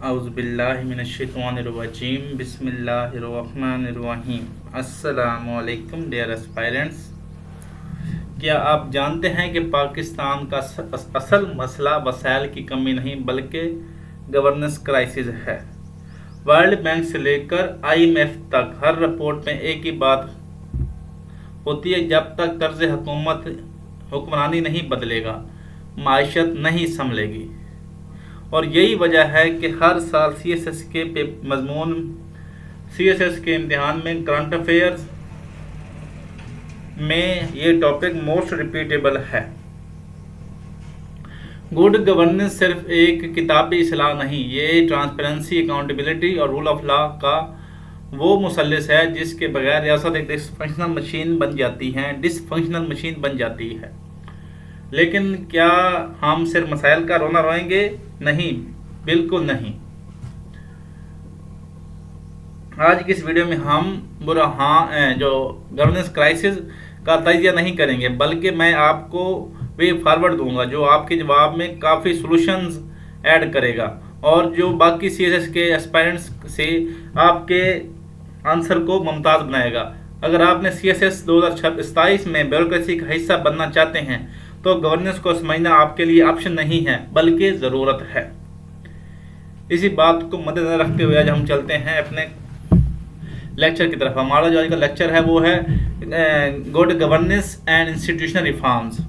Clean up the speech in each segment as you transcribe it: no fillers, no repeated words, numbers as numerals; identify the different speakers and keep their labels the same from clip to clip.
Speaker 1: औज़ुबिल्लाहिमिनश्शैतानिर्रजीम बिस्मिल्लाहिर्रहमानिर्रहीम। अस्सलामुअलैकुम dear aspirants. क्या आप जानते हैं कि पाकिस्तान का असल मसला वसाइल की कमी नहीं बल्कि गवर्नेंस क्राइसिस है। वर्ल्ड बैंक से लेकर IMF तक हर रिपोर्ट में एक ही बात होती है, जब तक कर्ज हुक्मरानी नहीं बदलेगा माइशत नहीं संभलेगी। और यही वजह है कि हर साल CSS के इम्तिहान में करंट अफेयर्स में ये टॉपिक मोस्ट रिपीटेबल है। गुड गवर्नेंस सिर्फ एक किताबी इस्लाह नहीं, ये ट्रांसपेरेंसी, अकाउंटेबिलिटी और रूल ऑफ लॉ का वो मुसल्लस है जिसके बगैर रियासत एक डिसफंक्शनल मशीन बन जाती है। लेकिन क्या हम सिर्फ मसाइल का रोना रोएंगे? नहीं, बिल्कुल नहीं। आज की इस वीडियो में हम जो गवर्नेंस क्राइसिस का तजिया नहीं करेंगे, बल्कि मैं आपको वे फॉरवर्ड दूंगा जो आपके जवाब में काफ़ी सॉल्यूशंस ऐड करेगा और जो बाकी CSS के एस्पायरेंट्स से आपके आंसर को मुमताज़ बनाएगा। अगर आपने CSS 2027 में ब्यूरोक्रेसी का हिस्सा बनना चाहते हैं तो गवर्नेंस को समझना आपके लिए ऑप्शन नहीं है बल्कि ज़रूरत है। इसी बात को मद्देनजर रखते हुए आज हम चलते हैं अपने लेक्चर की तरफ। हमारा जो आज का लेक्चर है वो है good governance and institutional reforms.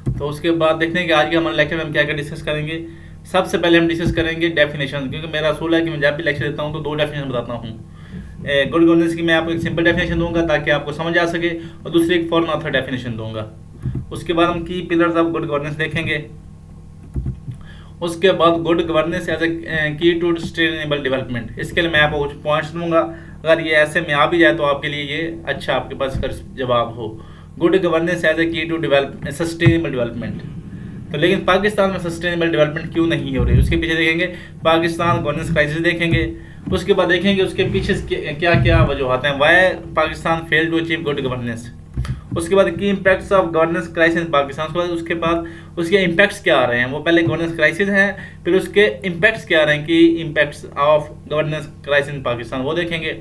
Speaker 1: तो उसके बाद देखते हैं कि आज के हमारे लेक्चर में हम क्या क्या डिस्कस करेंगे। सबसे पहले हम डिस्कस करेंगे डेफिनेशन, क्योंकि मेरा असूल है कि मैं जब भी लेक्चर देता हूँ तो 2 डेफिनेशन बताता हूँ। गुड गवर्नेंस की मैं आपको एक सिंपल डेफिनेशन दूंगा ताकि आपको समझ आ सके, और दूसरी एक फॉरेन ऑथर डेफिनेशन दूंगा। उसके बाद हम की पिलर्स ऑफ गुड गवर्नेंस देखेंगे। उसके बाद गुड गवर्नेंस एज ए की टू सस्टेनेबल डेवलपमेंट, इसके लिए मैं आपको कुछ पॉइंट्स दूंगा। अगर ये ऐसे में आ भी जाए तो आपके लिए ये अच्छा आपके पास जवाब हो। गुड गवर्नेंस एज ए की टू सस्टेनेबल डेवलपमेंट। तो लेकिन पाकिस्तान में सस्टेनेबल डेवलपमेंट क्यों नहीं हो रही, उसके पीछे देखेंगे। पाकिस्तान गवर्नेंस क्राइसिस देखेंगे। उसके बाद देखेंगे उसके पीछे क्या क्या वजूहत हैं, why Pakistan fail to achieve good governance. उसके बाद की impacts of governance crisis in Pakistan. उसके बाद उसके इम्पैक्ट्स क्या आ रहे हैं। वो पहले गवर्नेंस क्राइसिस है, फिर उसके इम्पैक्ट्स क्या आ रहे हैं कि impacts of governance crisis in Pakistan, वो देखेंगे।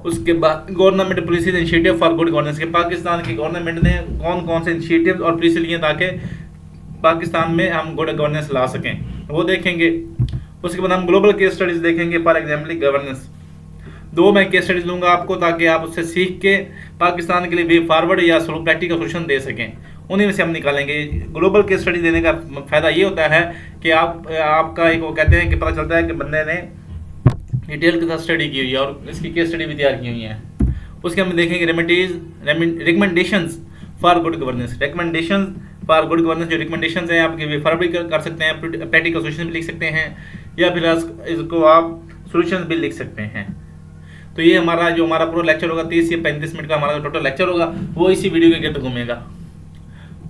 Speaker 1: उसके बाद government policies initiative for good governance के पाकिस्तान की गवर्नमेंट ने कौन कौन से इनिशिएटिव और पॉलिसी लिए ताकि पाकिस्तान में हम गुड गवर्नेंस ला सकें, वो देखेंगे। उसके बाद हम ग्लोबल केस स्टडीज देखेंगे। फॉर एग्जाम्पल गवर्नेंस 2 मैं केस स्टडीज लूँगा आपको ताकि आप उससे सीख के पाकिस्तान के लिए वे फॉरवर्ड या प्रैक्टिकल सोल्यूशन दे सकें। उन्हीं में से हम निकालेंगे। ग्लोबल केस स्टडी देने का फ़ायदा ये होता है कि आपका एक वो कहते हैं कि पता चलता है कि बंदे ने डिटेल के साथ स्टडी की हुई है और इसकी केस स्टडी भी तैयार की हुई है। उसके हम देखेंगे recommendations for good governance. Recommendation for good governance, जो रिकमेंडेशंस हैं आपके वे फॉरवर्ड भी कर सकते हैं, प्रैक्टिकल सोल्यूशन भी लिख सकते हैं, या फिर इसको आप सोल्यूशन भी लिख सकते हैं। तो ये हमारा पूरा लेक्चर होगा, 30 या 35 मिनट का हमारा टोटल लेक्चर होगा, वो इसी वीडियो के गिर्द घूमेगा।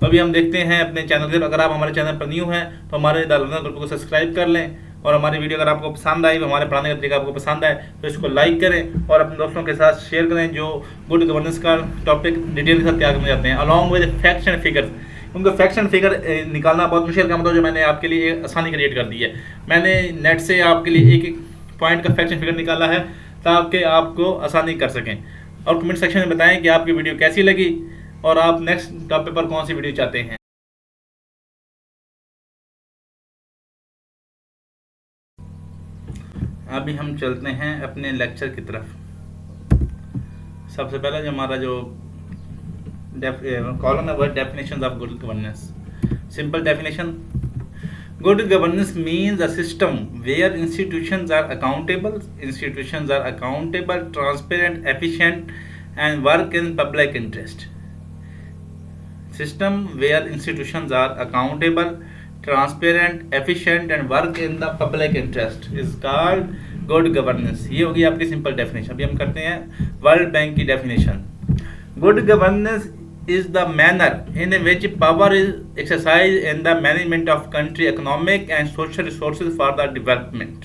Speaker 1: तो अभी हम देखते हैं अपने चैनल से। अगर आप हमारे चैनल पर न्यू हैं तो हमारे दारुल ग्रुप को सब्सक्राइब कर लें, और हमारी वीडियो अगर आपको पसंद आई, हमारे पढ़ाने का तरीका आपको पसंद आए तो इसको लाइक करें और अपने दोस्तों के साथ शेयर करें जो गुड गवर्नेंस का टॉपिक डिटेल के साथ तैयार करने जाते हैं, along with facts and figures. उनको फैक्ट्स एंड फिगर निकालना बहुत मुश्किल काम था, जो मैंने आपके लिए आसानी क्रिएट कर दी है। मैंने नेट से आपके लिए एक पॉइंट का फैक्ट्स एंड फिगर निकाला है ताकि आपको आसानी कर सकें। और कमेंट सेक्शन में बताएं कि आपकी वीडियो कैसी लगी और आप नेक्स्ट टॉपिक पर कौन सी वीडियो चाहते हैं। अभी हम चलते हैं अपने लेक्चर की तरफ। सबसे पहला जो हमारा कॉलम है वह definition of good governance. Simple definition: good governance means a system where institutions are accountable, transparent, efficient and work in public interest. System where institutions are accountable, transparent, efficient and work in the public interest is called good governance. ये होगी आपकी simple definition. अभी हम करते हैं world bank की definition. Good governance is the manner in which power is exercised in the management of country economic and social resources for the development.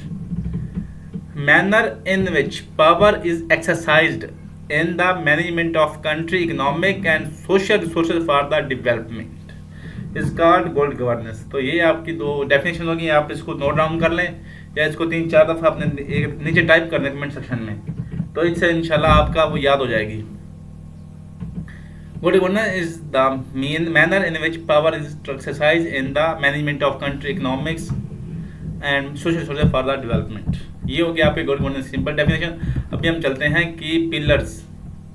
Speaker 1: Manner in which power is exercised in the management of country economic and social resources for the development. Is called good governance. तो ये आपकी दो definition होगी, आप इसको note down कर लें या इसको 3-4 दफ़ा अपने नीचे टाइप कर दें कमेंट सेक्शन में, तो इससे इंशाल्लाह आपका वो याद हो जाएगी। Good governance is the manner in which power is exercise in the management of country economics and social for the development. ये हो गया आपके गुड गवर्नेंस सिंपल डेफिनेशन। अभी हम चलते हैं कि pillars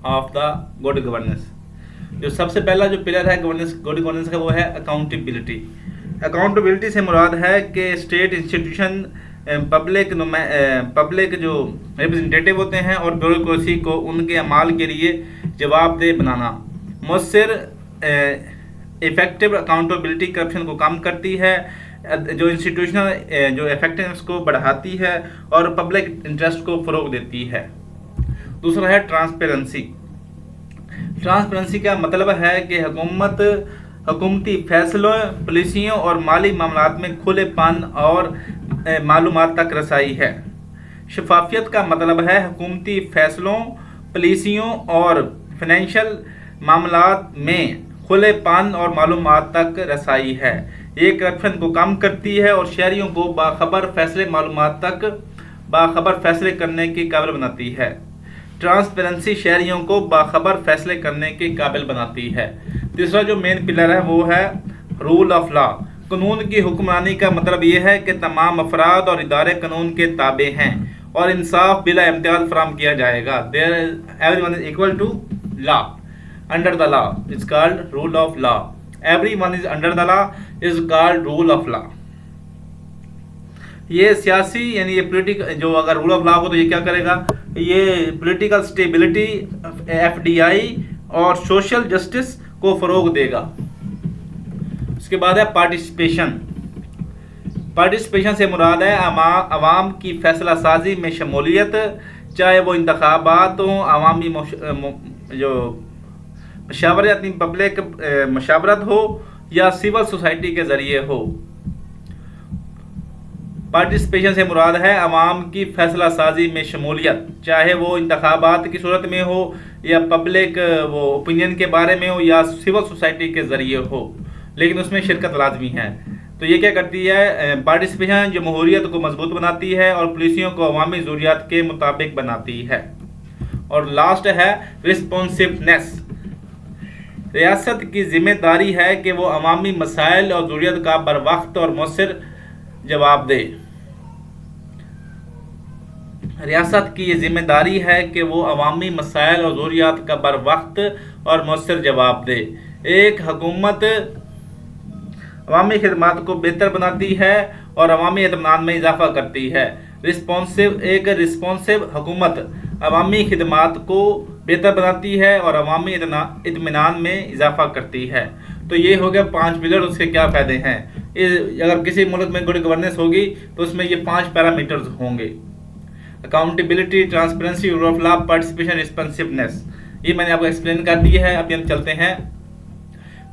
Speaker 1: of the good governance. जो सबसे पहला जो पिलर है गवर्नेंस गुड गवर्नेंस का वो है अकाउंटेबिलिटी। अकाउंटेबिलिटी से मुराद है कि स्टेट इंस्टीट्यूशन पब्लिक जो रिप्रेजेंटेटिव होते हैं और ब्यूरोक्रेसी को उनके अमाल के लिए जवाबदेह बनाना। मुस्सिर इफेक्टिव अकाउंटेबिलिटी करप्शन को कम करती है, जो इंस्टीट्यूशनल जो इफेक्टिवनेस को बढ़ाती है और पब्लिक इंटरेस्ट को फ़रोग देती है। दूसरा है ट्रांसपेरेंसी। ट्रांसपेरेंसी का मतलब है कि हुकूमती फैसलों, पॉलिसियों और माली मामलात में खुलेपन और मालूमात तक रसाई है। शफाफियत का मतलब है हुकूमती फैसलों, पॉलिसियों और फाइनेंशियल मामलात में खुलेपन और मालूमात तक रसाई है। ये करप्शन को कम करती है और शहरियों को बाखबर फैसले करने के काबिल बनाती है। ट्रांसपेरेंसी शहरियों को बाखबर फैसले करने के काबिल बनाती है। तीसरा जो मेन पिलर है वो है रूल ऑफ लॉ। कानून की हुक्मरानी का मतलब ये है कि तमाम अफराद और इदारे कानून के ताबे हैं और इंसाफ बिला इम्तियाज फराहम किया जाएगा। Everyone is equal to law under the law is called rule of law. Everyone is under the law is called rule of law. ये सियासी यानी ये पॉलिटिकल जो अगर रूल ऑफ लॉ हो तो ये क्या करेगा, ये पॉलिटिकल स्टेबिलिटी, एफडीआई और सोशल जस्टिस को फरोग देगा। उसके बाद है पार्टिसिपेशन। पार्टिसिपेशन से मुराद है अवाम की फैसला साजी में शमूलियत, चाहे वो इंतखाबात हो, अवामी जो मशावरत पब्लिक मशावरत हो या सिविल सोसाइटी के ज़रिए हो। पार्टिसिपेशन से मुराद है अवाम की फैसला साजी में शमूलियत, चाहे वो इंतखाबात की सूरत में हो या पब्लिक वो ओपिनियन के बारे में हो या सिविल सोसाइटी के ज़रिए हो, लेकिन उसमें शिरकत लाजमी है। तो ये क्या करती है, पार्टिसिपेशन जमहूरियत को मजबूत बनाती है और पॉलिसियों को अवामी ज़रूरियात के मुताबिक बनाती है। और लास्ट है रिस्पॉन्सिवनेस। रियासत की जिम्मेदारी है कि वो अवामी मसाइल और ज़रूरियात का बर वक्त और मौसर जवाब दे। रियासत की ये जिम्मेदारी है कि वो अवामी मसाइल और ज़रूरियात का बर वक्त और मौसर जवाब दे। एक हुकूमत अवामी खिदमात को बेहतर बनाती है और अवामी इत्मीनान में इजाफा करती है। एक रिस्पॉन्सिव हुकूमत अवामी खिदमात को बेहतर बनाती है और अवामी इत्मीनान में इजाफा करती है। तो ये हो गया 5 पिलर, उसके क्या फ़ायदे हैं। अगर किसी मुल्क में गुड गवर्नेंस होगी तो उसमें ये 5 पैरामीटर्स होंगे: accountability, transparency, rule of law, participation, responsiveness. ये मैंने आपको एक्सप्लेन कर दिया है। अभी हम चलते हैं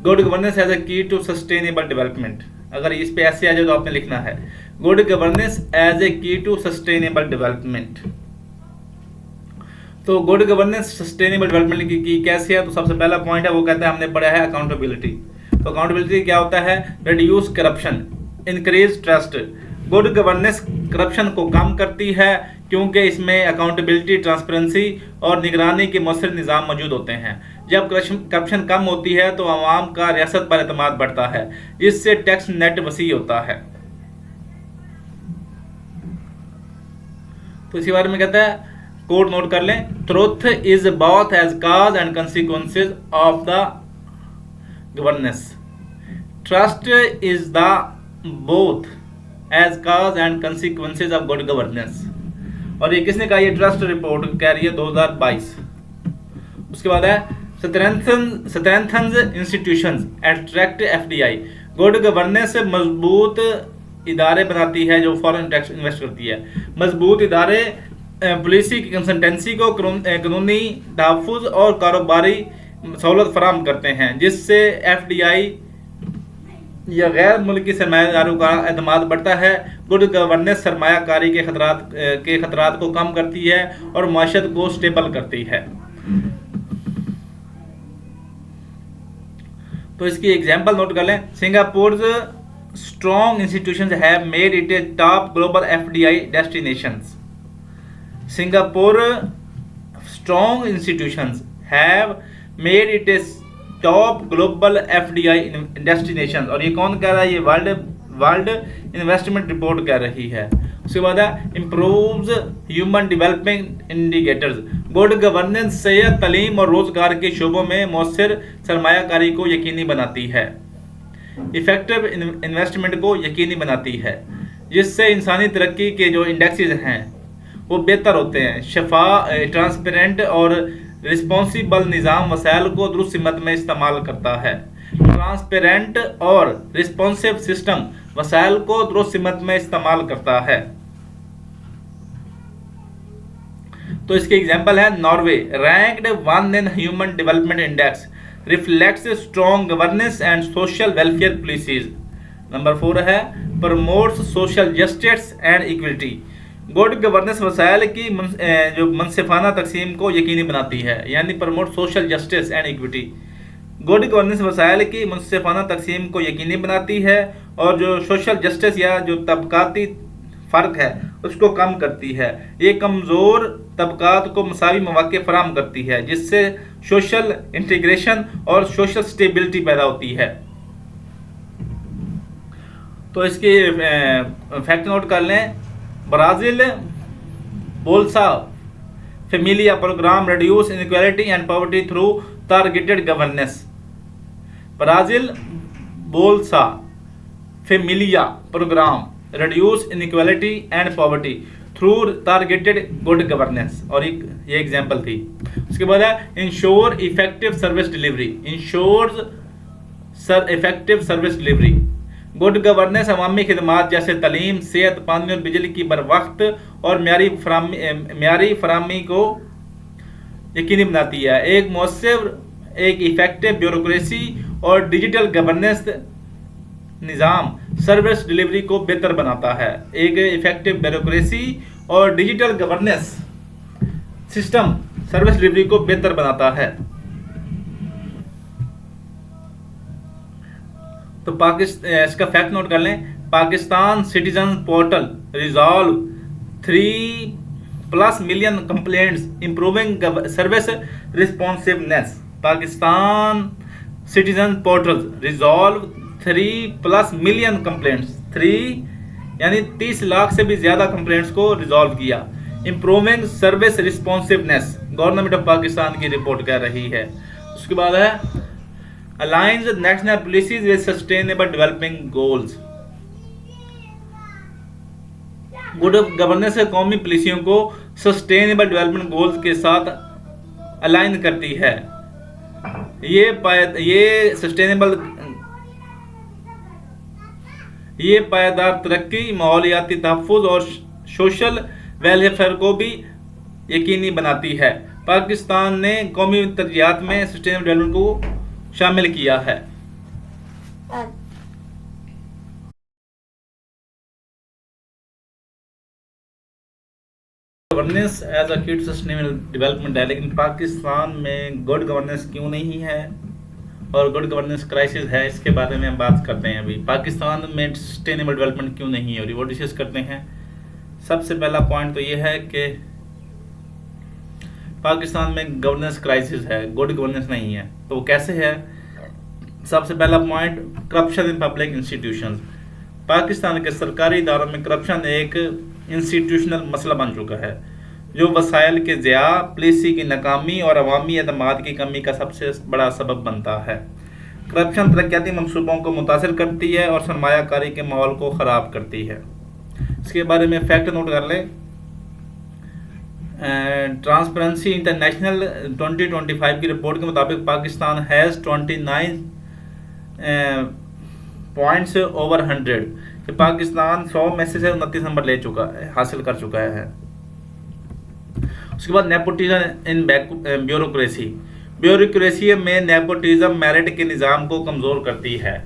Speaker 1: गुड गवर्नेंस एज ए की टू सस्टेनेबल डेवलपमेंट। अगर इस पे ऐसे आ जाए तो आपने लिखना है गुड गवर्नेंस एज ए की टू सस्टेनेबल डेवलपमेंट। तो गुड गवर्नेंस सस्टेनेबल डेवलपमेंट की कैसे है, तो सबसे पहला पॉइंट है वो कहता है हमने पढ़ा है अकाउंटेबिलिटी। तो अकाउंटेबिलिटी क्या होता है, reduce corruption, increase trust. Good governance corruption को कम करती है क्योंकि इसमें अकाउंटेबिलिटी, ट्रांसपेरेंसी और निगरानी के मौसर निज़ाम मौजूद होते हैं। जब करप्शन कम होती है तो आवाम का रियासत पर एतमाद बढ़ता है, जिससे टैक्स नेट वसी होता है। तो इसी बारे में कहता है, कोड नोट कर लें, truth is both as cause and consequences of the governance. Trust is the both as cause and consequences of good governance. और ये किसने कहा, ये ट्रस्ट रिपोर्ट कह रही है 2022। उसके बाद है strengthens institutions, attract FDI. Good governance मजबूत इदारे बनाती है जो फॉरेन टैक्स इन्वेस्ट करती है। मजबूत इदारे पॉलिसी की कंसल्टेंसी को कानूनी तहफ़्फ़ुज़ और कारोबारी सहूलत फराहम करते हैं, जिससे एफडीआई या गैर मुल्की सरमायादारों का एतमाद बढ़ता है। गुड गवर्नेंस सरमायाकारी के खतरात को कम करती है और माशत को स्टेबल करती है। तो इसकी एग्जांपल नोट कर लें। Singapore strong institutions have made it A top global FDI destinations. Singapore strong institutions have made it A top global FDI destination. और ये कौन कह रहा है? ये वर्ल्ड इन्वेस्टमेंट रिपोर्ट कह रही है। उसके बाद है improves human development indicators. Good governance सेहत, तालीम और रोजगार के शोबों में मौसर सरमायाकारी को यकीनी बनाती है। इफेक्टिव इन्वेस्टमेंट को यकीनी बनाती है, जिससे इंसानी तरक्की के जो इंडेक्सेस हैं वो बेहतर होते हैं। ट्रांसपेरेंट और रिस्पॉन्सिबल निज़ाम वसाइल को दुरुस्त सिमत में इस्तेमाल करता है। ट्रांसपेरेंट और रिस्पॉन्सिव सिस्टम वसाइल को दुरुस्त सिमत में इस्तेमाल करता है। तो इसके एग्जांपल है Norway ranked 1 in human development index, reflects strong governance and social welfare policies. Number 4 है promotes social justice and equity. Good governance वसाइल की जो मुनसिफाना तकसीम को यकीनी बनाती है, यानी promote social justice and equity. Good governance वसाइल की मुनसिफाना तकसीम को यकीनी बनाती है और जो सोशल जस्टिस या जो तबकाती फ़र्क है उसको कम करती है। ये कमज़ोर तबकात को मसावी मौक़े फराहम करती है, जिससे सोशल इंटीग्रेशन और सोशल स्टेबिलिटी पैदा होती है। तो इसके फैक्ट नोट कर लें। Brazil Bolsa Familia programme reduce inequality and poverty through targeted governance. Brazil Bolsa Familia programme reduce inequality and poverty through targeted good governance. और ये एग्जांपल थी। उसके बाद है ensure effective service delivery. Ensures effective service delivery. Good governance अवामी खिदमात जैसे तालीम, सेहत, पानी और बिजली की बर वक्त और म्यारी फराहमी को यकीनी बनाती है। एक मौसर, एक इफेक्टिव ब्यूरोक्रेसी और डिजिटल गवर्नेंस निज़ाम सर्विस डिलीवरी को बेहतर बनाता है। एक इफेक्टिव ब्यूरोक्रेसी और digital governance system service delivery को बेहतर बनाता है। तो इसका फैक्ट नोट कर लें। Pakistan citizen portal resolve 3+ million complaints improving service responsiveness. Pakistan citizen portal resolve 3+ million complaints. 3 यानी 30 लाख से भी ज्यादा कंप्लेंट्स को रिजॉल्व किया। Improving service responsiveness government of Pakistan की रिपोर्ट कर रही है। उसके बाद है alliance national policies with sustainable developing goals. Good governance कौमी पॉलिसियों को सस्टेनेबल डेवलपमेंट गोल्स के साथ अलाइन करती है। ये पायदार तरक्की, माहौलियाती तहफ़्फ़ुज़ और सोशल वेलफेयर को भी यकीनी बनाती है। पाकिस्तान ने कौमी तरजीहात में सस्टेनेबल डेवलपमेंट को शामिल किया है। गवर्नेंस एज अ की टू सस्टेनेबल डेवलपमेंट है, लेकिन पाकिस्तान में गुड गवर्नेंस क्यों नहीं है और गुड गवर्नेंस क्राइसिस है, इसके बारे में हम बात करते हैं। अभी पाकिस्तान में सस्टेनेबल डेवलपमेंट क्यों नहीं है और वो डिस्कस करते हैं। सबसे पहला पॉइंट तो ये है कि पाकिस्तान में गवर्नेंस क्राइसिस है, गुड गवर्नेंस नहीं है। तो वो कैसे है? सबसे पहला point corruption in public institutions. Pakistan के सरकारी इदारों में करप्शन एक इंस्टीट्यूशनल मसला बन चुका है, जो वसाइल के ज़िया, पॉलिसी की नाकामी और अवामी एतमाद की कमी का सबसे बड़ा सबब बनता है। करप्शन तरक्याती मंसूबों को मुतासिर करती है और सरमायाकारी के माहौल को ख़राब करती है। इसके बारे में फैक्ट नोट कर लें। ट्रांसपेरेंसी इंटरनेशनल 2025 की रिपोर्ट के मुताबिक पाकिस्तान हैज़ 29 पॉइंट्स ओवर 100 कि पाकिस्तान 100 में से 29 नंबर हासिल कर चुका है। उसके बाद नेपोटिज्म इन ब्यूरोक्रेसी में नेपोटिज्म मेरिट के निज़ाम को कमज़ोर करती है,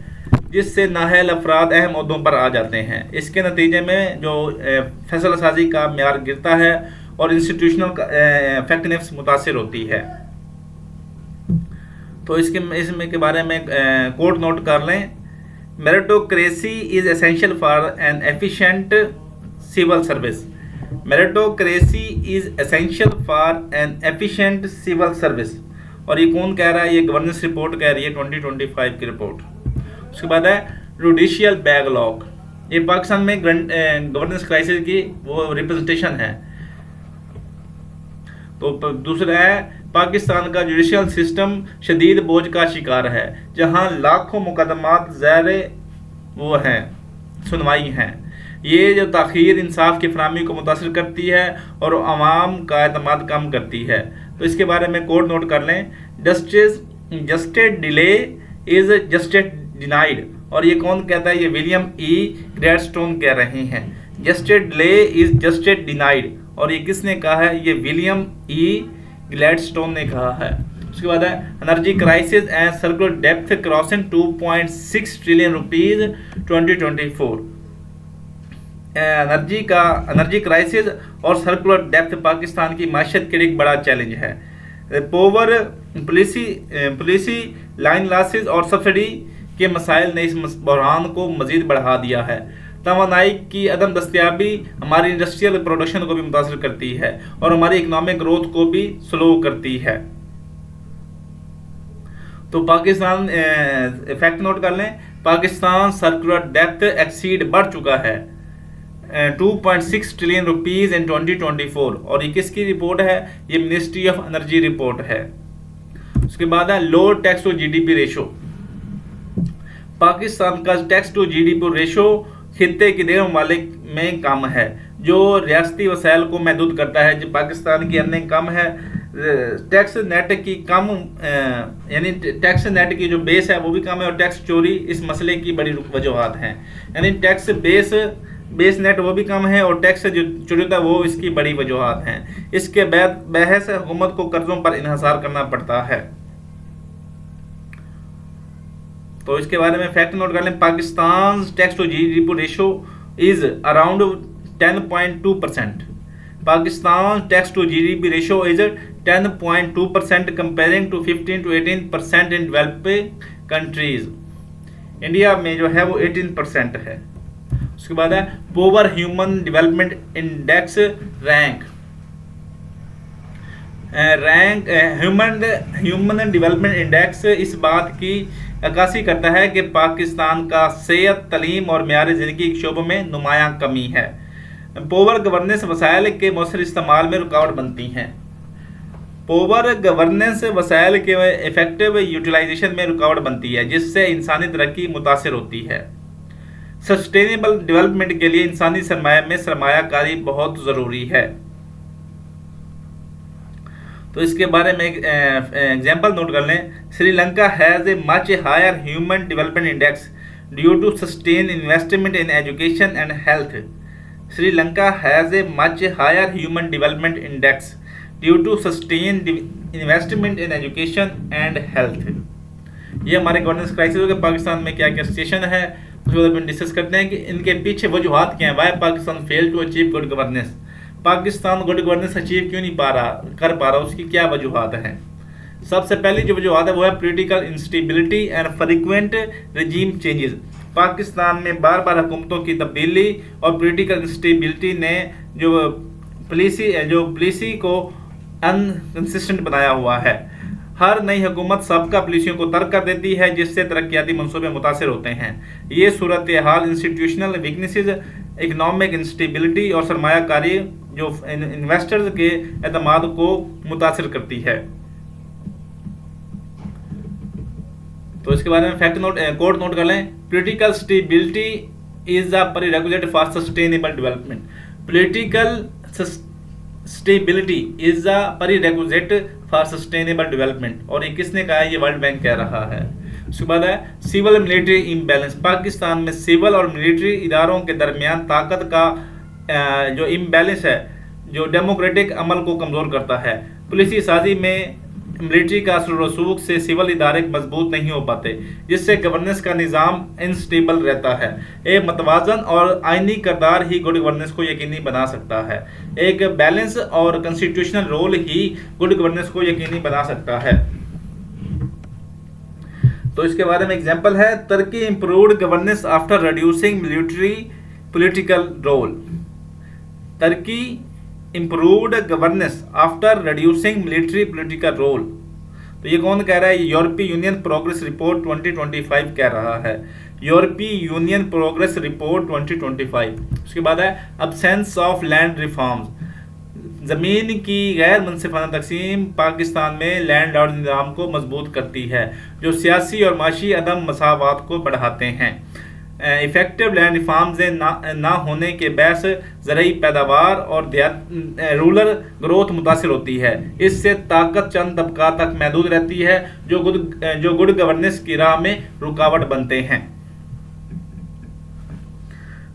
Speaker 1: जिससे नाअहल अफराद अहम ओहदों पर आ जाते हैं। इसके नतीजे में जो फैसला साजी का म्यार गिरता है और इंस्टीट्यूशनल इफेक्टिवनेस मुतासिर होती है। तो इसमें के बारे में कोट नोट कर लें। Meritocracy is essential for an efficient civil service. Meritocracy is essential for an efficient civil service. और ये कौन कह रहा है? ये गवर्नेंस रिपोर्ट कह रही है, 2025 की रिपोर्ट। उसके बाद है जुडिशियल बैकलॉग। ये पाकिस्तान में गवर्नेंस क्राइसिस की वो रिप्रेजेंटेशन है। तो दूसरा है पाकिस्तान का जुडिशियल सिस्टम शदीद बोझ का शिकार है, जहां लाखों मुकदमात ज़ैर वो हैं सुनवाई हैं। ये जो ताख़ीर इंसाफ की फराहमी को मुतासर करती है और अवाम का एतमाद कम करती है। तो इसके बारे में कोड नोट कर लें। Justice delay is justice denied. और ये कौन कहता है? ये विलियम ई ग्लैडस्टोन कह रहे हैं। Justice delay is justice denied. और ये किसने कहा है? ये विलियम ई ग्लैडस्टोन ने कहा है। उसके बाद है energy crisis and circular depth crossing 2.6 trillion rupees 2024। Energy crisis और सर्कुलर डेप्थ पाकिस्तान की माशत के लिए एक बड़ा चैलेंज है। पोवर पॉलिसी लाइन लॉसेस और सब्सिडी के मसाइल ने इस बहरान को मजीद बढ़ा दिया है। तवानाई की अदम दस्तियाबी हमारी इंडस्ट्रियल प्रोडक्शन को भी मुतासर करती है और हमारी इकोनॉमिक ग्रोथ को भी स्लो करती है। तो पाकिस्तान फैक्ट नोट कर लें। पाकिस्तान सर्कुलर डेप्थ एक्सीड बढ़ चुका है 2.6 ट्रिलियन रुपीज इन 2024। और ये किसकी रिपोर्ट है? ये मिनिस्ट्री ऑफ एनर्जी रिपोर्ट है। उसके बाद है low tax to GDP ratio. Pakistan का टैक्स टू जीडीपी रेशो खित्ते के देने ममालिक में कम है, जो रियासती वसाइल को महदूद करता है। जो पाकिस्तान की अर्निंग कम है, टैक्स नेट की कम यानी टैक्स नेट की जो बेस है वो भी कम है, और टैक्स चोरी इस मसले की बड़ी वजूहात हैं। यानी टैक्स बेस नेट वो भी कम है और टैक्स जो चोरी होता है वो इसकी बड़ी वजूहात हैं। इसके बाद बहस हुकूमत को कर्जों पर इन्हिसार करना पड़ता है। तो इसके बारे में फैक्ट नोट कर लें। Pakistan tax to GDP ratio is around 10.2%। Pakistan tax to GDP ratio is 10.2% comparing to 15 to 18% in developing countries. India में जो है वो 18% है। उसके बाद है poor human development index rank human development index इस बात की अक्कासी करता है कि पाकिस्तान का सेहत, तलीम और मेयार ज़िंदगी के शोबों में नुमायां कमी है। पोवर गवर्नेंस वसाइल के मौसर इस्तेमाल में रुकावट बनती हैं। पोवर गवर्नेंस वसाइल के इफेक्टिव यूटिलाइजेशन में रुकावट बनती है, जिससे इंसानी तरक्की मुतासर होती है। सस्टेनेबल डेवलपमेंट के लिए इंसानी सरमाया में सरमायाकारी बहुत ज़रूरी है। तो इसके बारे में एक एग्जाम्पल नोट कर लें। Sri Lanka has a much higher human development index due to sustain investment in education and health. Sri Lanka has a much higher human development index due to sustain investment in education and health. ये हमारे governance crisis के पाकिस्तान में क्या क्या situation है उसको अपन discuss करते हैं कि इनके पीछे वजूहात क्या हैं। Why Pakistan fail to achieve good governance. Pakistan good governance achieve क्यों नहीं कर पा रहा, उसकी क्या वजूहात हैं? सबसे पहली जो वजूहात है वो है political instability and frequent regime changes. Pakistan में बार बार हुकूमतों की तब्दीली और पॉलिटिकल इंस्टेबिलिटी ने जो पॉलिसी को अनकंसिस्टेंट बनाया हुआ है। हर नई हुकूमत सबका पॉलिसियों को तर्क कर देती है, जिससे तरक्याती मंसूबे मुतासर होते हैं। ये सूरत हाल इंस्टीट्यूशनल वीकनेसेस, इकनॉमिक इंस्टेबिलिटी और सरमायाकारी जो इन्वेस्टर्स के एतमाद को मुतासर करती है। तो इसके बारे में फैक्ट कोड नोट कर लें। Political stability is a prerequisite for sustainable development. Political stability is a prerequisite for sustainable development. और ये किसने कहा है? ये वर्ल्ड बैंक कह रहा है। उसके बाद है सिविल मिलिट्री इम्बैलेंस। पाकिस्तान में सिविल और मिलिट्री इदारों के दरमियान ताकत का जो इम्बैलेंस है, जो डेमोक्रेटिक अमल को कमज़ोर करता है। पुलिसी साजी में मिलिट्री का असर रसूख से सिविल इदारे मजबूत नहीं हो पाते, जिससे गवर्नेंस का निज़ाम इनस्टेबल रहता है। एक मतवाजन और आइनी किरदार ही गुड गवर्नेंस को यकीनी बना सकता है। एक बैलेंस और कॉन्स्टिट्यूशनल रोल ही गुड गवर्नेंस को यकीनी बना सकता है। तो इसके बारे में एग्जांपल है, तुर्की improved governance after reducing military political role. तुर्की improved governance after reducing military political role. तो ये कौन कह रहा है? यूरोपीय यूनियन प्रोग्रेस रिपोर्ट 2025 कह रहा है, यूरोपीय यूनियन प्रोग्रेस रिपोर्ट 2025। उसके बाद है अब्सेंस ऑफ लैंड रिफॉर्म्स, ज़मीन की गैर मुनसिफाना तकसीम पाकिस्तान में लैंड लॉर्ड निज़ाम को मजबूत करती है, जो सियासी और माशी अदम मसावात को बढ़ाते हैं। इफेक्टिव लैंड रिफॉर्म्स ना होने के बहस ज़रूरी पैदावार और रूरल ग्रोथ मुतासर होती है। इससे ताकत चंद तबका तक महदूद रहती है जो गुड गवर्नेंस की राह में रुकावट बनते हैं।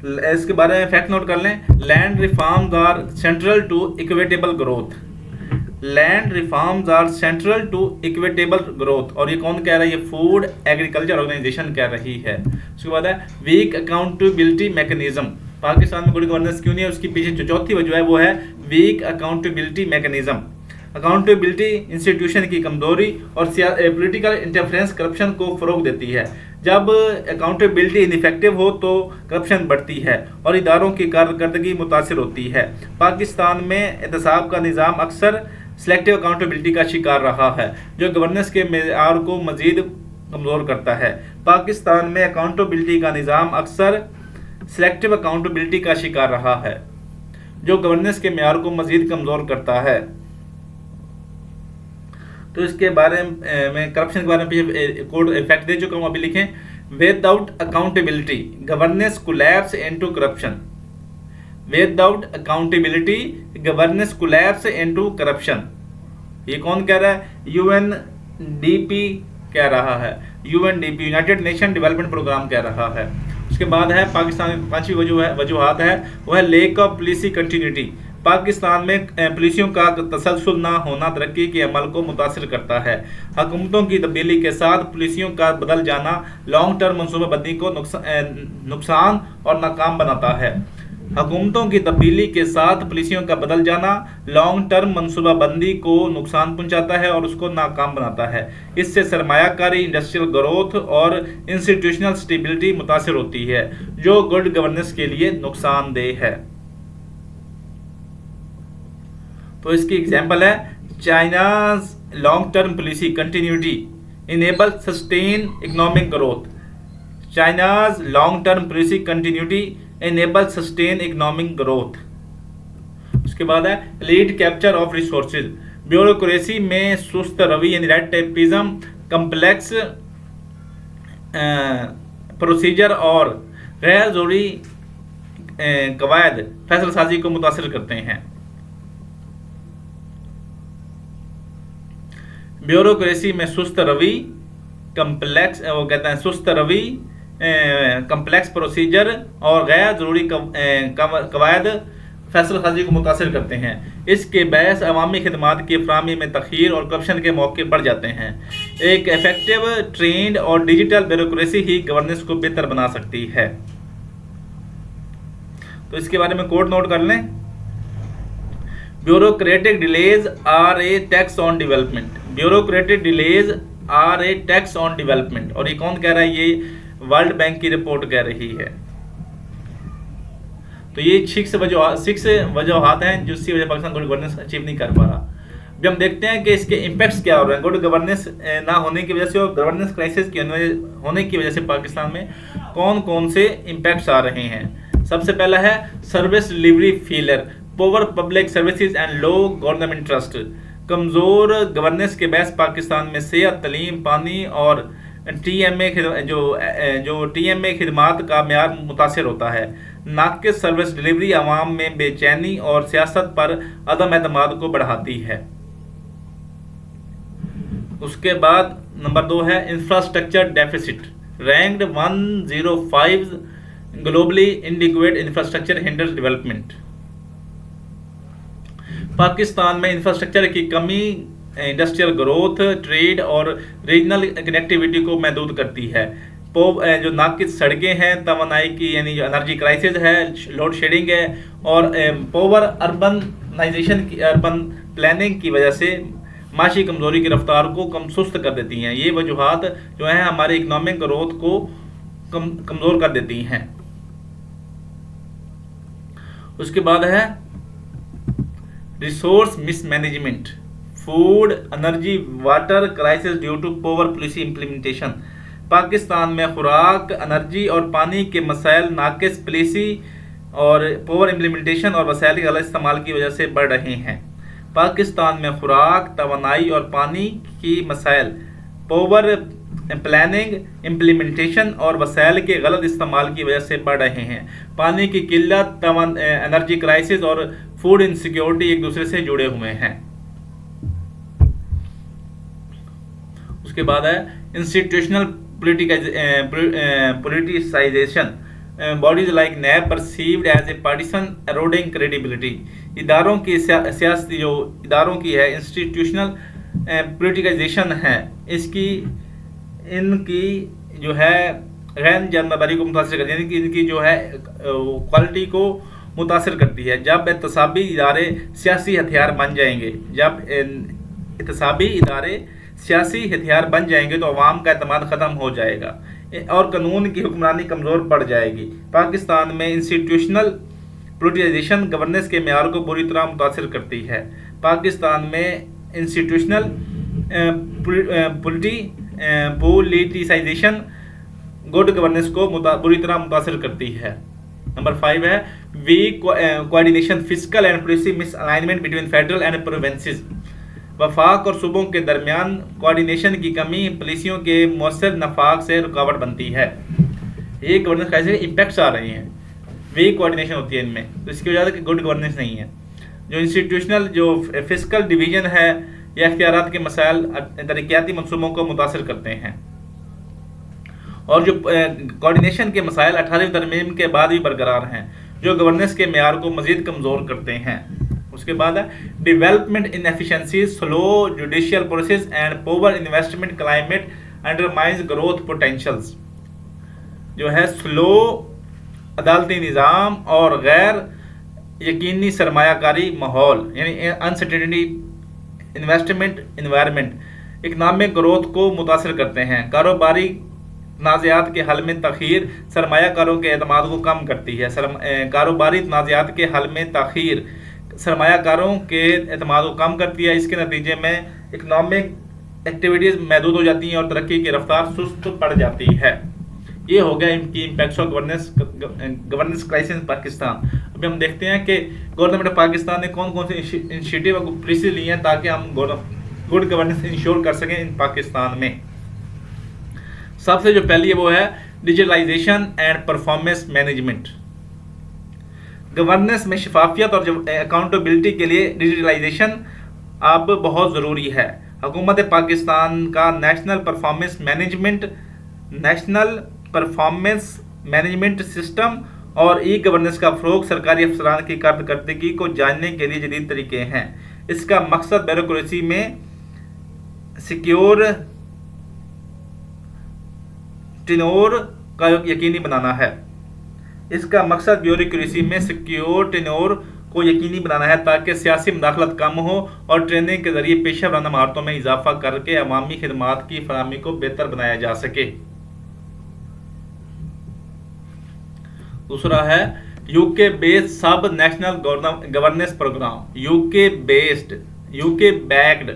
Speaker 1: इसके बारे में फैक्ट नोट कर लें, land reforms are central to equitable growth. Land reforms are central to equitable growth, और ये कौन कह रहा है? ये फूड एग्रीकल्चर ऑर्गेनाइजेशन कह रही है। उसके बाद है वीक अकाउंटेबिलिटी मैकेनिज्म। पाकिस्तान में गुड गवर्नेंस क्यों नहीं है? उसकी पीछे जो चौथी वजह है वो है weak accountability mechanism. Accountability institution की कमजोरी और पॉलिटिकल इंटरफेरेंस करप्शन को फरोग देती है। जब अकाउंटेबिलिटी इनफेक्टिव हो तो करप्शन बढ़ती है और इदारों की कारकर्दगी मुतासर होती है। पाकिस्तान में एहतसाब का निज़ाम अक्सर सिलेक्टिव अकाउंटेबिलिटी का शिकार रहा है, जो गवर्नेंस के मेयार को मजीद कमज़ोर करता है। पाकिस्तान में अकाउंटेबिलिटी का निज़ाम अक्सर सिलेक्टिव अकाउंटेबिलिटी का शिकार रहा है, जो गवर्नेंस के मेयार को मजीद कमज़ोर करता है। तो इसके बारे में करप्शन के बारे में कोड इफेक्ट दे चुका हूँ, अभी लिखें, without accountability governance collapse into corruption. Without accountability governance collapse into corruption. ये कौन कह रहा है? यूएनडीपी कह रहा है, UNDP United Nation development programme कह रहा है। उसके बाद है पाकिस्तान में पांचवी वजूहात है वो है lake of policy continuity. Pakistan में पुलिसियों का तसलसल ना होना तरक्की के अमल को मुतासर करता है। हुकूमतों की तब्दीली के साथ पुलिसियों का बदल जाना लॉन्ग टर्म मनसूबाबंदी को नुकसान और नाकाम बनाता है। हुकूमतों की तब्दीली के साथ पुलिसियों का बदल जाना लॉन्ग टर्म मनसूबाबंदी को नुकसान पहुंचाता है और उसको नाकाम बनाता है। इससे सरमायाकारी, इंडस्ट्रियल ग्रोथ और इंस्टीट्यूशनल स्टेबिलिटी मुतासर होती है, जो गुड गवर्नेंस के लिए नुकसानदेह है। तो इसकी एग्जाम्पल है China's long term policy continuity enable sustain economic growth. China's long term policy continuity enable sustain economic growth. उसके बाद है lead capture of resources. Bureaucracy में सुस्त रवि यानी रेड टेपिज्म, कम्प्लेक्स प्रोसीजर और गैर जरूरी कवायद फैसलासाजी को मुतासर करते हैं। ब्यूरोक्रेसी में सुस्त रवि, कम्प्लेक्स प्रोसीजर और गैर जरूरी कवायद फैसलासाजी को मुतासर करते हैं। इसके बहस अवामी खिदमात की फराहमी में तखीर और करप्शन के मौके बढ़ जाते हैं। एक इफेक्टिव, ट्रेंड और डिजिटल ब्यूरोक्रेसी ही गवर्नेंस को बेहतर बना सकती है। तो इसके बारे में कोड नोट कर लें, bureaucratic delays are a tax on development. Bureaucratic delays are a tax on development, और ये कौन कह रहा है? ये वर्ल्ड बैंक की रिपोर्ट कह रही है। तो ये 6 वजूहात हैं जिसकी वजह पाकिस्तान गुड गवर्नेंस अचीव नहीं कर पा रहा। अब हम देखते हैं कि इसके इम्पैक्ट्स क्या हो रहे हैं गुड गवर्नेंस ना होने की वजह से और गवर्नेंस क्राइसिस के होने की वजह से पाकिस्तान में कौन कौन से इम्पैक्ट्स आ रहे हैं। सबसे पहला है service delivery failure, poor public services and low government trust. कमज़ोर गवर्नेंस के बहस पाकिस्तान में सेहत, तलीम, पानी और टीएमए खिदमात का मेयार मुतासर होता है। नाकिस सर्विस डिलीवरी आवाम में बेचैनी और सियासत पर अदम एतमाद को बढ़ाती है। उसके बाद नंबर 2 है infrastructure deficit, ranked 105 globally इनएडिक्वेट infrastructure hinders development. Pakistan में इंफ्रास्ट्रक्चर की कमी इंडस्ट्रियल ग्रोथ, ट्रेड और रीजनल कनेक्टिविटी को महदूद करती है। जो नाकिस सड़कें हैं, तवानाई की यानी जो एनर्जी क्राइसिस है, लोड शेडिंग है और पोवर अर्बनाइजेशन की अर्बन प्लानिंग की वजह से माशी कमजोरी की रफ्तार को कम सुस्त कर देती हैं। ये वजूहात जो हैं हमारे इकोनॉमिक ग्रोथ को कमज़ोर कर देती हैं। उसके बाद है resource mismanagement, food energy water crisis due to poor policy implementation. Pakistan में खुराक, एनर्जी और पानी के मसाइल नाकिस पॉलिसी और पुअर इम्प्लीमेंटेशन और वसाइल के गलत इस्तेमाल की वजह से बढ़ रहे हैं। पाकिस्तान में खुराक, तवानाई और पानी की मसाइल पुअर प्लानिंग, इम्प्लीमेंटेशन और वसाइल के गलत इस्तेमाल की वजह से बढ़ रहे हैं। पानी की किल्लत, एनर्जी क्राइसिस और फूड इनसिक्योरिटी एक दूसरे से जुड़े हुए हैं। उसके बाद है institutional politicization. Bodies like NAB perceived as a partisan eroding credibility. इदारों की सियासी जो इदारों की है इंस्टीट्यूशनल पोलिटिकाइजेशन है, इनकी जो है गैर जानबदारी को मुतासर करती है, यानी कि इनकी जो है क्वालिटी को मुतासर करती है। जब एहतसाबी इदारे सियासी हथियार बन जाएंगे सियासी हथियार बन जाएंगे तो अवाम का एतमाद ख़त्म हो जाएगा और कानून की हुक्मरानी कमज़ोर पड़ जाएगी। पाकिस्तान में इंस्टीट्यूशनल पोलिटिकाइजेशन गवर्नेंस के मेयार को बुरी तरह मुतासर करती है। पाकिस्तान में इंस्टीट्यूशनल पोलिटिसाइजेशन गुड गवर्नेंस को बुरी तरह मुतासर करती है। नंबर 5 है weak coordination, fiscal and policy misalignment between federal and provinces. वफाक और सूबों के दरमियान कोऑर्डिनेशन की कमी पॉलिसियों के मौसर नफाक से रुकावट बनती है। ये गवर्नेंस कैसे इम्पैक्ट्स आ रहे हैं, वीक कोऑर्डिनेशन होती है इनमें, तो इसकी वजह से गुड गवर्नेंस नहीं है। जो इंस्टीट्यूशनल जो फिस्कल डिवीजन है या इख्तियारात के मसाइल तरक्याती मनसूबों को मुतासर करते हैं और जो कोऑर्डिनेशन के मसाइल 18वीं तरमीम के बाद भी बरकरार हैं जो गवर्नेंस के मेयार को मज़ीद कमज़ोर करते हैं। उसके बाद है development inefficiency, slow judicial process and poor investment climate undermines growth potentials. जो है स्लो अदालती निज़ाम और गैर यकीनी सरमायाकारी माहौल यानी uncertainty investment environment economic growth को मुतासर करते हैं। कारोबारी तनाज़ात के हल में तख़ीर सरमायाकारों के एतमाद को कम करती है। कारोबारी तनाज़ात के हल में तख़ीर सरमायाकारों के एतमाद को कम करती है। इसके नतीजे में इकनॉमिक एक्टिविटीज़ महदूद हो जाती हैं और तरक्की की रफ्तार सुस्त पड़ जाती है। ये हो गया इनकी impacts of governance crisis Pakistan. अभी हम देखते हैं कि गवर्नमेंट ऑफ पाकिस्तान ने कौन कौन से इनिशिएटिव और पॉलिसी ली हैं ताकि हम गुड गवर्नेंस इंश्योर कर सकें इन पाकिस्तान में। सबसे जो पहली है वो है digitalisation and performance management. Governance में शफाफियत और अकाउंटेबिलिटी के लिए डिजिटलाइजेशन अब बहुत ज़रूरी है। हुकूमत पाकिस्तान का नेशनल परफॉर्मेंस मैनेजमेंट सिस्टम और ई गवर्नेंस का फ़रोग सरकारी अफसरान की कारकर्दगी को जानने के लिए जदीद तरीके हैं। इसका मकसद ब्यूरोक्रेसी में सिक्योर टेन्योर का यकीनी बनाना है। इसका मकसद ब्यूरोक्रेसी में सिक्योर टेन्योर को यकीनी बनाना है ताकि सियासी मुदाखलत कम हो और ट्रेनिंग के जरिए पेशा वराना महारतों में इजाफा करके अवामी खिदमात की फराहमी को बेहतर बनाया जा सके। दूसरा है UK based sub national governance programme. UK backed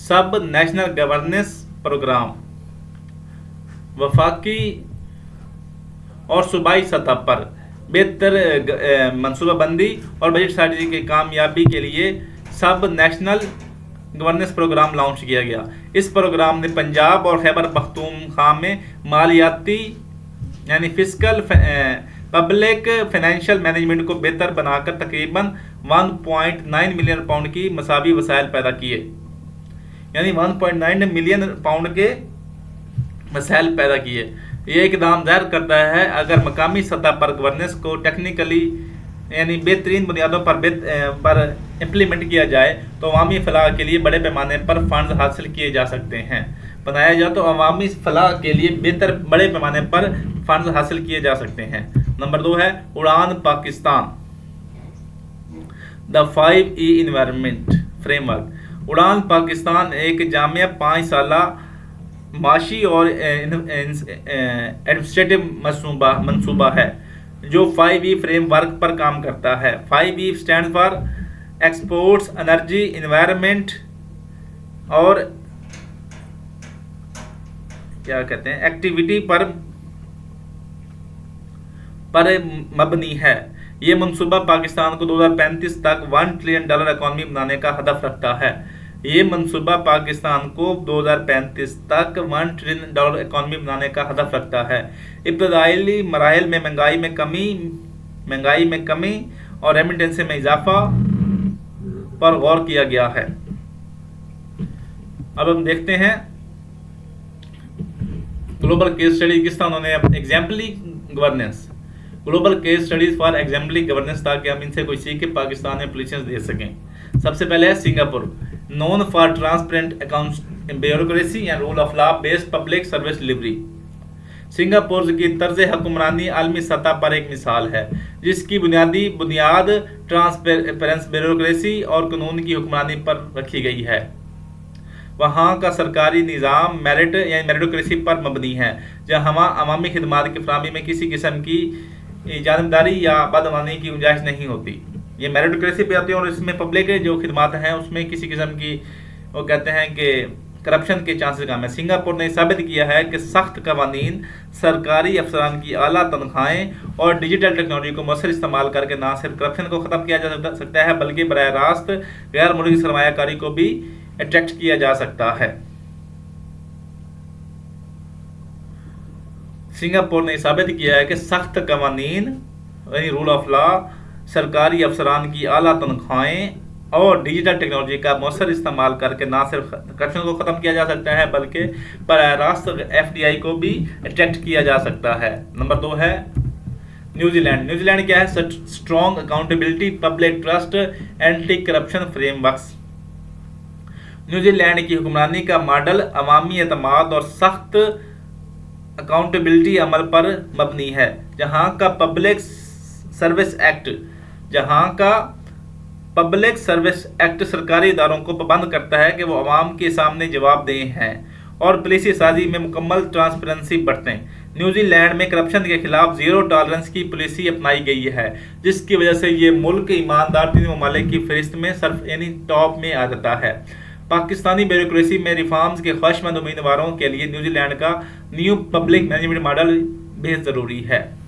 Speaker 1: sub national governance programme वफाकी और सूबाई सतह पर बेहतर मनसूबाबंदी और बजट स्ट्रेटजी की कामयाबी के लिए सब नेशनल गवर्नेंस प्रोग्राम लॉन्च किया गया। इस प्रोग्राम ने पंजाब और खैबर पख्तूनख्वा में मालियाती यानी फिस्कल पब्लिक फाइनेंशियल मैनेजमेंट को बेहतर बनाकर तकरीबन 1.9 मिलियन पाउंड की मसावी वसाइल पैदा किए, यानी 1.9 मिलियन पाउंड के मसाइल पैदा किए। यह इकदाम ज़ाहिर करता है अगर मकामी सतह पर गवर्नेंस को टेक्निकली यानी बेहतरीन बुनियादों पर इम्प्लीमेंट किया जाए तो अवामी फलाह के लिए बड़े पैमाने पर फंड हासिल किए जा सकते हैं। बनाया जाए तो अवामी फलाह के लिए बड़े पैमाने पर फंड हासिल किए जा सकते हैं। नंबर 2 है उड़ान Pakistan, the 5E environment framework. उड़ान पाकिस्तान एक जामिया 5 साला माशी और एडमिनिस्ट्रेटिव मंसूबा है जो 5E फ्रेमवर्क पर काम करता है। 5E stand for exports, energy, environment और क्या कहते हैं एक्टिविटी पर मबनी है। ये मंसूबा पाकिस्तान को 2035 तक $1 ट्रिलियन इकोनॉमी बनाने का हदफ रखता है। ये मंसूबा पाकिस्तान को 2035 तक $1 ट्रिलियन इकोनॉमी बनाने का हदफ रखता है। इब्तदाई मराहिल में महंगाई में कमी और रेमिटेंस में इजाफा पर गौर किया गया है। अब हम देखते हैं ग्लोबल केस स्टडी किस तरह उन्होंने एग्जाम्पली governance, global case studies for एग्जाम्पली governance, ताकि हम इनसे कोई सीख के पाकिस्तान में पोजीशंस दे सकें। सबसे पहले है Singapore, known for transparent accounts, bureaucracy and rule of law based public service delivery. Singapore की तर्ज हुक्मरानी आलमी सतह पर एक मिसाल है जिसकी बुनियाद ट्रांसपेरेंस, ब्यूरोक्रेसी और कानून की हुक्मरानी पर रखी गई है। वहाँ का सरकारी निज़ाम मेरिट या मेरिटोक्रेसी पर मबनी है, जहाँ अवामी खिदमात की फराहमी में किसी किस्म की जानबदारी या बदअमानी की गुंजाइश नहीं होती। ये मेरिटोक्रेसी पे आती है और इसमें पब्लिक जो खिदमात हैं उसमें किसी किस्म की वो कहते हैं कि करप्शन के चांसेस कम है। सिंगापुर ने साबित किया है कि सख्त कवानीन, सरकारी अफसरान की आला तनख्वाहें और डिजिटल टेक्नोलॉजी को मौसर इस्तेमाल करके ना सिर्फ करप्शन को ख़त्म किया जा सकता है बल्कि बराह रास्त गैर मुल्की सरमायाकारी को भी अट्रैक्ट किया जा सकता है। सिंगापुर ने साबित किया है कि सख्त कवानीन यानी रूल ऑफ लॉ, सरकारी अफसरान की आला तनख्वाहें और डिजिटल टेक्नोलॉजी का मौसर इस्तेमाल करके ना सिर्फ करप्शन को ख़त्म किया जा सकता है बल्कि बराह रास्त FDI को भी अट्रैक्ट किया जा सकता है। नंबर 2 है न्यूजीलैंड। न्यूजीलैंड क्या है? Strong accountability, public trust, anti corruption frameworks. New Zealand की हुक्मरानी का मॉडल अवामी एतमाद और सख्त अकाउंटेबिलिटी अमल पर मबनी है, जहां का पब्लिक सर्विस एक्ट सरकारी इदारों को पाबंद करता है कि वो अवाम के सामने जवाबदेह हैं और पुलिसी साजी में मुकम्मल ट्रांसपेरेंसी बरतें। न्यूजीलैंड में करप्शन के खिलाफ जीरो टॉलरेंस की पॉलिसी अपनाई गई है, जिसकी वजह से ये मुल्क ईमानदार 3 ममालिक की फहरिस्त में सिर्फ यानी टॉप में आ जाता है। पाकिस्तानी ब्यूरोक्रेसी में रिफॉर्म्स के ख्वाहिशमंद उम्मीदवारों के लिए न्यूजीलैंड का न्यू पब्लिक मैनेजमेंट मॉडल बेहद ज़रूरी है।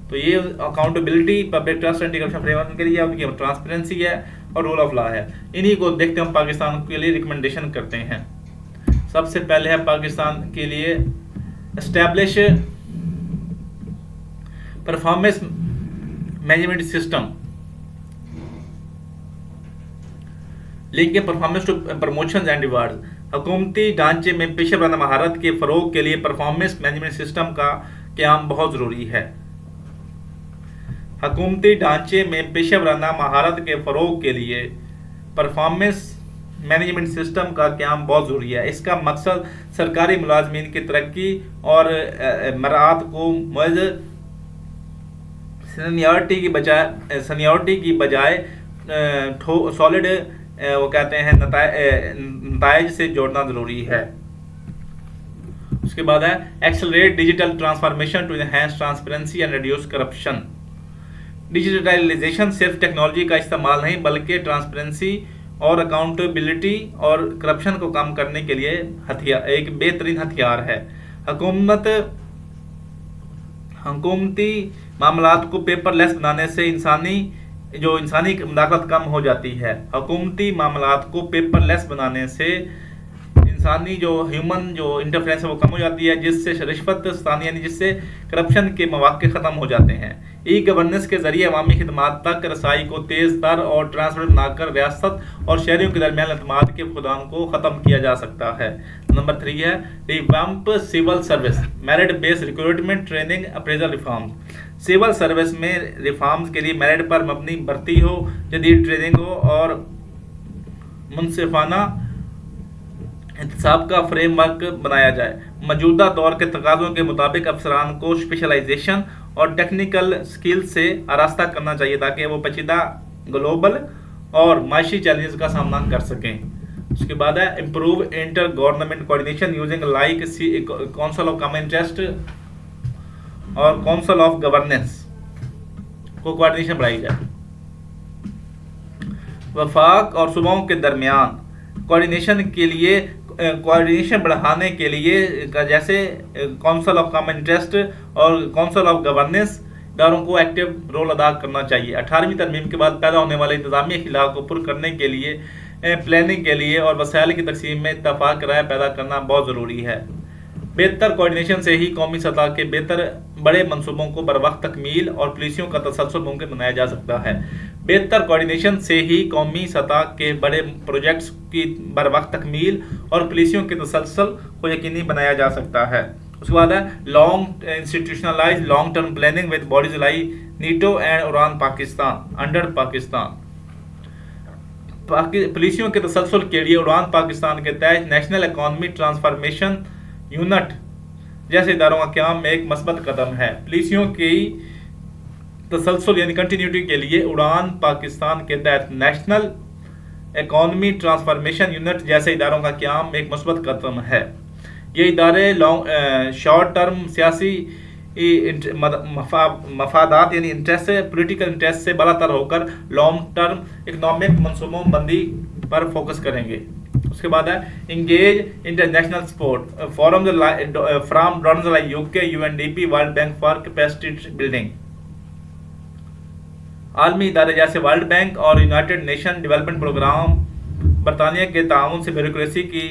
Speaker 1: तो ये accountability, public trust, anti corruption framework के लिए उनकी ट्रांसपेरेंसी है और रूल ऑफ लॉ है। इन्हीं को देखते हम पाकिस्तान के लिए रिकमेंडेशन करते हैं। सबसे पहले है पाकिस्तान के लिए establish performance management system, link performance to promotion and reward. हुकूमती ढांचे में पेशेवराना महारत के फ़रोग के लिए परफॉर्मेंस मैनेजमेंट सिस्टम का क़याम बहुत ज़रूरी है। हुकूमती ढांचे में पेशेवराना महारत के फ़रोग के लिए परफॉर्मेंस मैनेजमेंट सिस्टम का क़याम बहुत ज़रूरी है। इसका मकसद सरकारी मुलाजमीन की तरक्की और मरात को सीनियरिटी की बजाय सॉलिड वो कहते हैं नताइज से जोड़ना ज़रूरी है। उसके बाद है accelerate digital transformation to enhance transparency and reduce corruption. Digitalisation सिर्फ टेक्नोलॉजी का इस्तेमाल नहीं बल्कि ट्रांसपेरेंसी और अकाउंटेबिलिटी और करप्शन को कम करने के लिए एक बेहतरीन हथियार है। हुकूमती मामलात को पेपरलेस बनाने से इंसानी मुदाखलत कम हो जाती है। हुकूमती मामलात को पेपरलेस बनाने से इंसानी ह्यूमन इंटरफेरेंस है वो कम हो जाती है, जिससे रिश्वत यानी जिससे करप्शन के मौके ख़त्म हो जाते हैं। ई गवर्नेंस के जरिए अवामी खिदमात तक रसाई को तेज़ तर और ट्रांसपेरेंट बनाकर रियासत और शहरियों के दरमियान एतमाद के फुकदान को ख़त्म किया जा सकता है। नंबर 3 है revamp civil service, merit based recruitment, training, appraisal reforms. Civil service में रिफॉर्म्स के लिए मेरिट पर मबनी भर्ती हो, जदीद ट्रेनिंग हो और मुनसिफाना इंतसाब का फ्रेमवर्क बनाया जाए। मौजूदा दौर के तकाज़ों के मुताबिक अफसरान को स्पेशलाइजेशन और टेक्निकल स्किल से आरास्ता करना चाहिए ताकि वो पेचीदा ग्लोबल और माशी चैलेंजेस का सामना कर सकें। उसके बाद है improve inter government coordination using like council of common interest और काउंसिल ऑफ गवर्नेंस को कोऑर्डिनेशन बढ़ाई जाए। वफाक और सूबाओं के दरमियान कोऑर्डिनेशन बढ़ाने के लिए जैसे काउंसिल ऑफ कॉमन इंटरेस्ट और काउंसिल ऑफ गवर्नेंस इदारों को एक्टिव रोल अदा करना चाहिए। 18वीं तरमीम के बाद पैदा होने वाले इंतजामी खिलाफ को पुर करने के लिए प्लानिंग के लिए और वसाइल की तकसीम में इत्तफाक राय पैदा करना बहुत ज़रूरी है। बेहतर कोऑर्डिनेशन से ही कौमी सतह के बेहतर बड़े मंसूबों को बरवक्त तकमील और पॉलिसियों का तसलसल मुमकिन बनाया जा सकता है। बेहतर कोऑर्डिनेशन से ही कौमी सतह के बड़े प्रोजेक्ट्स की बरवक्त तकमील और पॉलिसियों के तसलसल को यकीनी बनाया जा सकता है। उसके बाद है long institutionalise long term planning with bodies like नीटो एंड उड़ान पाकिस्तान अंडर पाकिस्तान। पॉलिसियों के तसलसल के लिए उड़ान पाकिस्तान के तहत नेशनल इकॉनमी ट्रांसफॉर्मेशन यूनिट जैसे इदारों का क़याम एक मस्बत कदम है। पॉलिसियों की तसलसल यानी कंटिन्यूटी के लिए उड़ान पाकिस्तान के तहत नेशनल इकॉनमी ट्रांसफॉर्मेशन यूनिट जैसे इदारों का क़याम एक मस्बत कदम है। ये इदारे शॉर्ट टर्म सियासी मफादात यानी इंटरेस्ट से पॉलिटिकल इंटरेस्ट से बालातर होकर लॉन्ग टर्म इकनॉमिक मनसूबों बंदी पर फोकस करेंगे। उसके बाद है engage international support forum from donors like UK UNDP World Bank for capacity building. आलमी इदारे जैसे वर्ल्ड बैंक और यूनाइटेड नेशन डेवलपमेंट प्रोग्राम बरतानिया के ताउन से ब्यूरोक्रेसी की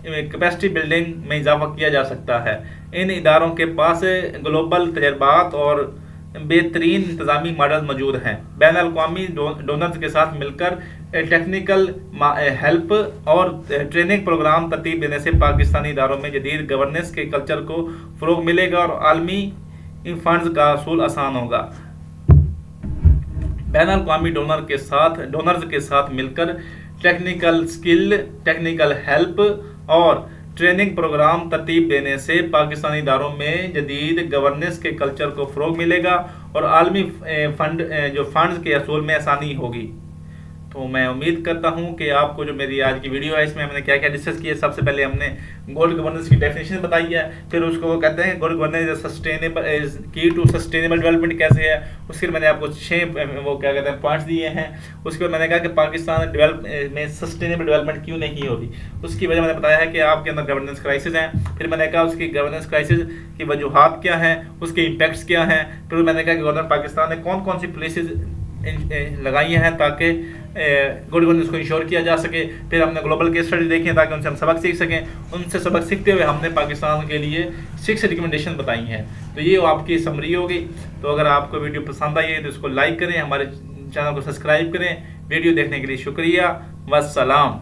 Speaker 1: कैपेसिटी बिल्डिंग में इजाफा किया जा सकता है। इन इदारों के पास ग्लोबल तजर्बात और बेहतरीन इंतज़ामी मॉडल मौजूद हैं। बैन अल-अक़वामी डोनर्स के साथ मिलकर टेक्निकल हेल्प और ट्रेनिंग प्रोग्राम तरतीब देने से पाकिस्तानी इदारों में जदीद गवर्नेंस के कल्चर को फ़रोग़ मिलेगा और आलमी फंड्स का असूल आसान होगा। बैन अल-अक़वामी डोनर्स के साथ मिलकर टेक्निकल स्किल टेक्निकल हेल्प और ट्रेनिंग प्रोग्राम तरतीब देने से पाकिस्तानी इदारों में जदीद गवर्नेंस के कल्चर को फ़रोग़ मिलेगा और आलमी फंड्स के असूल में आसानी होगी। तो मैं उम्मीद करता हूं कि आपको जो मेरी आज की वीडियो है इसमें हमने क्या क्या डिस्कस किया। सबसे पहले हमने गुड गवर्नेंस की डेफिनेशन बताई है, फिर उसको वो कहते हैं गुड गवर्नेंस सस्टेनेबल की टू सस्टेनेबल डेवलपमेंट कैसे है। उसके मैंने आपको 6 वो क्या कहते हैं पॉइंट्स दिए हैं। उसके बाद मैंने कहा कि पाकिस्तान में सस्टेनेबल डेवलपमेंट क्यों नहीं होती, उसकी वजह मैंने बताया है कि आपके अंदर गवर्नेंस क्राइसिस हैं। फिर मैंने कहा उसकी गवर्नेंस क्राइसिस की वजूहात क्या हैं, उसके इम्पैक्ट्स क्या हैं। फिर मैंने कहा कि गवर्नमेंट पाकिस्तान ने कौन कौन सी पॉलिसीज लगाई हैं ताकि गुड गवर्नेंस को इंश्योर किया जा सके। फिर हमने ग्लोबल केस स्टडी देखी है ताकि उनसे हम सबक सीख सकें। उनसे सबक सीखते हुए हमने पाकिस्तान के लिए 6 रिकमेंडेशन बताई हैं। तो ये आपकी समरी होगी। तो अगर आपको वीडियो पसंद आई है तो इसको लाइक करें, हमारे चैनल को सब्सक्राइब करें। वीडियो देखने के लिए शुक्रिया। वस्सलाम।